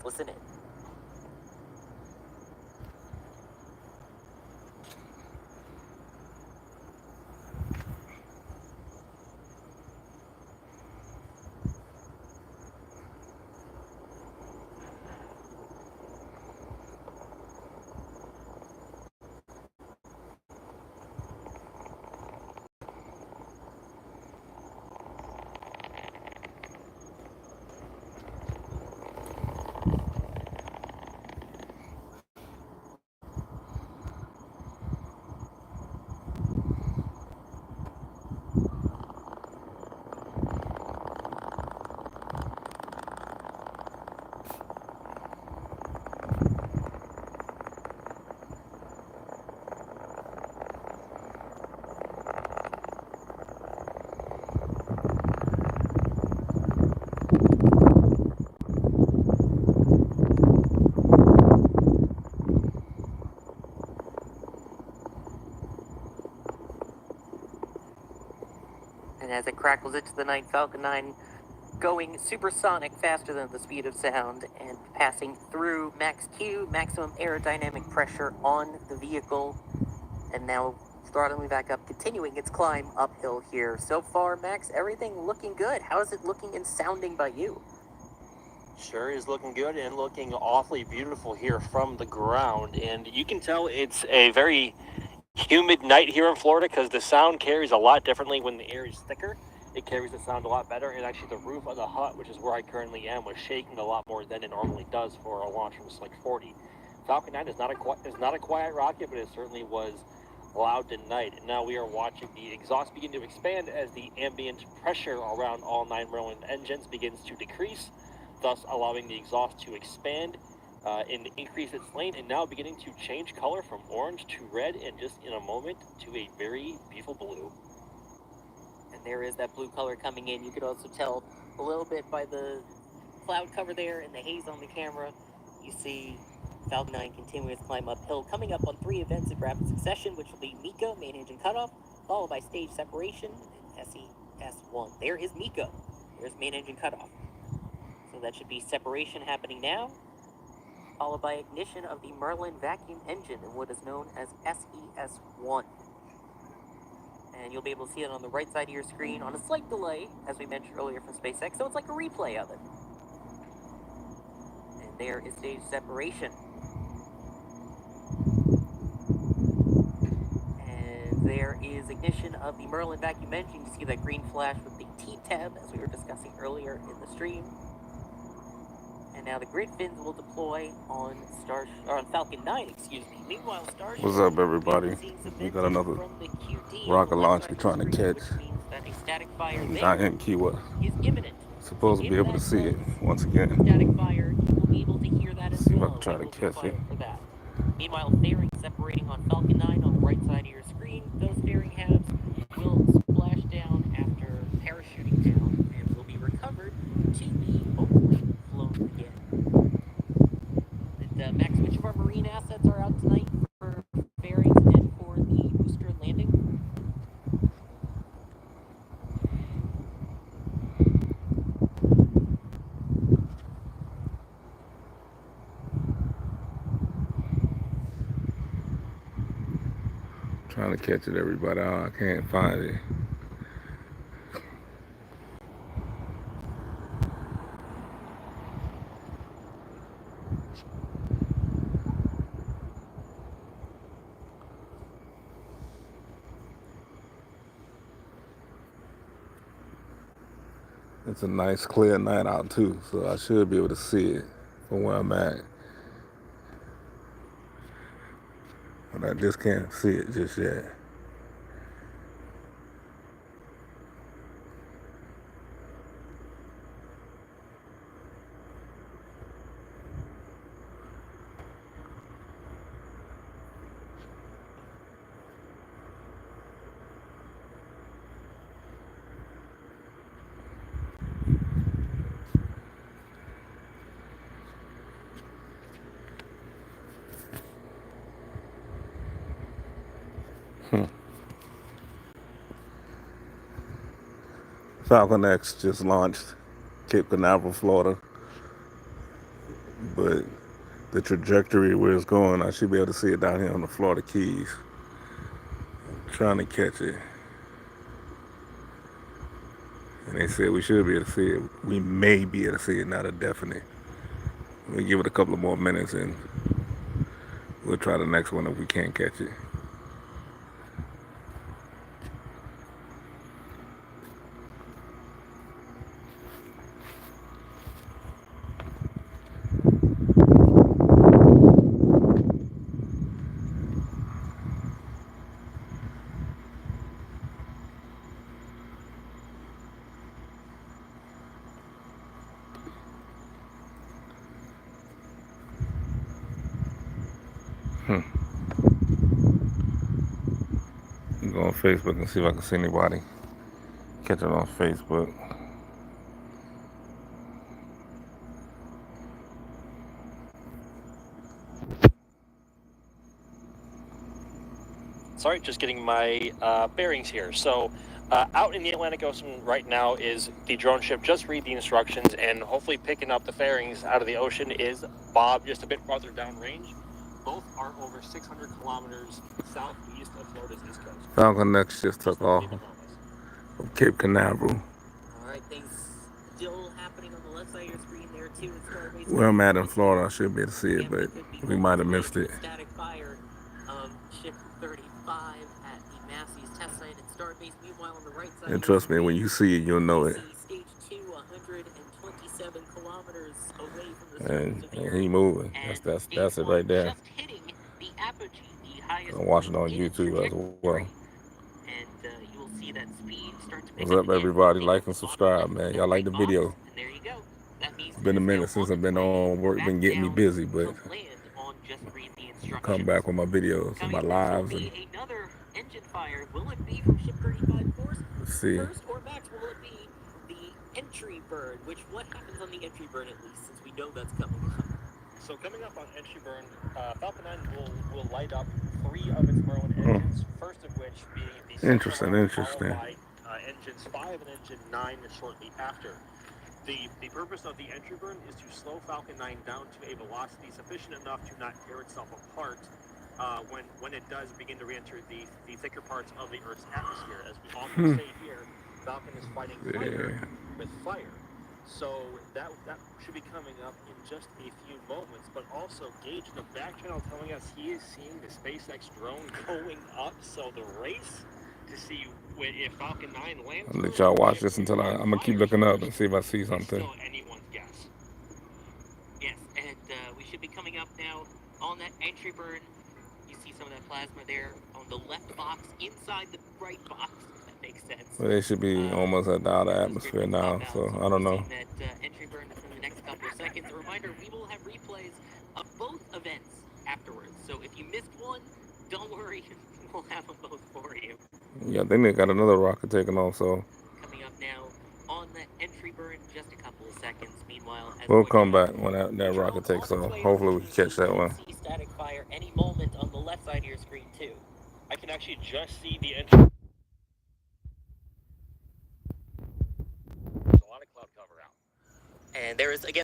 Let's listen in. And as it crackles into the night, Falcon 9 going supersonic, faster than the speed of sound, and passing through max Q, maximum aerodynamic pressure on the vehicle, and now throttling back up, continuing its climb uphill here. So far, Max, everything looking good. How is it looking and sounding by you? Sure is looking good and looking awfully beautiful here from the ground, and you can tell it's a very humid night here in Florida because the sound carries a lot differently when the air is thicker. It carries the sound a lot better, and actually the roof of the hut, which is where I currently am, was shaking a lot more than it normally does for a launch from Slick 40. Falcon 9 is not a quiet rocket, but it certainly was loud tonight. And now we are watching the exhaust begin to expand as the ambient pressure around all 9 Merlin engines begins to decrease, thus allowing the exhaust to expand and increase its lane, and now beginning to change color from orange to red, and just in a moment to a very beautiful blue. And there is that blue color coming in. You could also tell a little bit by the cloud cover there and the haze on the camera. You see Falcon 9 continuing its climb uphill, coming up on 3 events in rapid succession, which will be MECO, main engine cutoff, followed by stage separation, and SES1. There is MECO. There's main engine cutoff. So that should be separation happening now, followed by ignition of the Merlin vacuum engine in what is known as SES1. And you'll be able to see it on the right side of your screen on a slight delay, as we mentioned earlier from SpaceX, so it's like a replay of it. And there is stage separation. And there is ignition of the Merlin vacuum engine. You see that green flash with the T-tab, as we were discussing earlier in the stream. And now the grid fins will deploy on Falcon 9, excuse me. Meanwhile, Starship... What's up, everybody? We got another rocket launch we're trying to catch. Giant Kiwa. Supposed to be able to see it once again. Static fire, you will be able to hear that as See if I well. can try to catch it. Meanwhile, fairing separating on Falcon 9 on the right side of your screen. Those fairing halves will splash down after parachuting down and will be recovered to be hopefully flown again. And Max, which of our marine assets are out tonight for fairings and for the booster landing? Trying to catch it, everybody. I can't find it. It's a nice clear night out too, so I should be able to see it from where I'm at. But I just can't see it just yet. Falcon X just launched Cape Canaveral, Florida. but the trajectory where it's going, I should be able to see it down here on the Florida Keys. Trying to catch it. And they said we should be able to see it. We may be able to see it, not a definite. We'll give it a couple of more minutes and we'll try the next one if we can't catch it. Go on Facebook and see if I can see anybody catch it on Facebook. Sorry, just getting my bearings here. So out in the Atlantic Ocean right now is the drone ship. Just read the instructions, and hopefully picking up the bearings out of the ocean is Bob, just a bit farther downrange. Both are over 600 kilometers southeast of Florida's east coast. Falcon next just took off from Cape Canaveral. All right, things still happening on the left side of your screen there too. Where I'm at in Florida, I should be able to see it, but we might have missed it. Static fire of ship 35 at the Massey's test site at Starbase. Meanwhile, on the right side, and trust me, when you see it, you'll know it. Stage 2, 127 kilometers away from the surface of the Earth. And he moving. That's it right there. Just hitting the apogee, the highest I'm watching on YouTube as well. And you will see that speed start to pick What's up, everybody? Like and subscribe, man. Y'all like the video? And there you go. That means It's been a minute since I've been on work, been getting me busy, but I'll come back with my videos and my lives. And another engine fire. Will it be from ship 35 course? Let's see. First, or Max, will it be the entry burn? What happens on the entry burn, at least, since we know that's coming up? So coming up on entry burn, Falcon 9 will light up 3 of its Merlin engines, first of which being the Interesting. engines 5 and engine 9 shortly after. The purpose of the entry burn is to slow Falcon 9 down to a velocity sufficient enough to not tear itself apart when it does begin to re-enter the thicker parts of the Earth's atmosphere. As we often say here, Falcon is fighting fire with fire. So that should be coming up in just a few moments. But also, Gage in the back channel telling us he is seeing the SpaceX drone going up. So the race to see if Falcon 9 lands. I'll let y'all watch this until I'm gonna keep looking up and see if I see something. Still anyone's guess. Yes, and we should be coming up now on that entry burn. You see some of that plasma there on the left box, inside the right box. Makes sense. Well, they should be almost at the outer atmosphere now, so I don't know. That entry burn within the next couple of seconds. A reminder, we will have replays of both events afterwards. So if you missed one, don't worry, we'll have them both for you. Yeah, I think they got another rocket taking off, so Coming up now on that entry burn, just a couple of seconds. Meanwhile, we'll come back when that rocket takes off. Hopefully we can catch that one. See static fire any moment on the left side of your screen too. I can actually just see the entry. There's a lot of cloud cover out. And there is again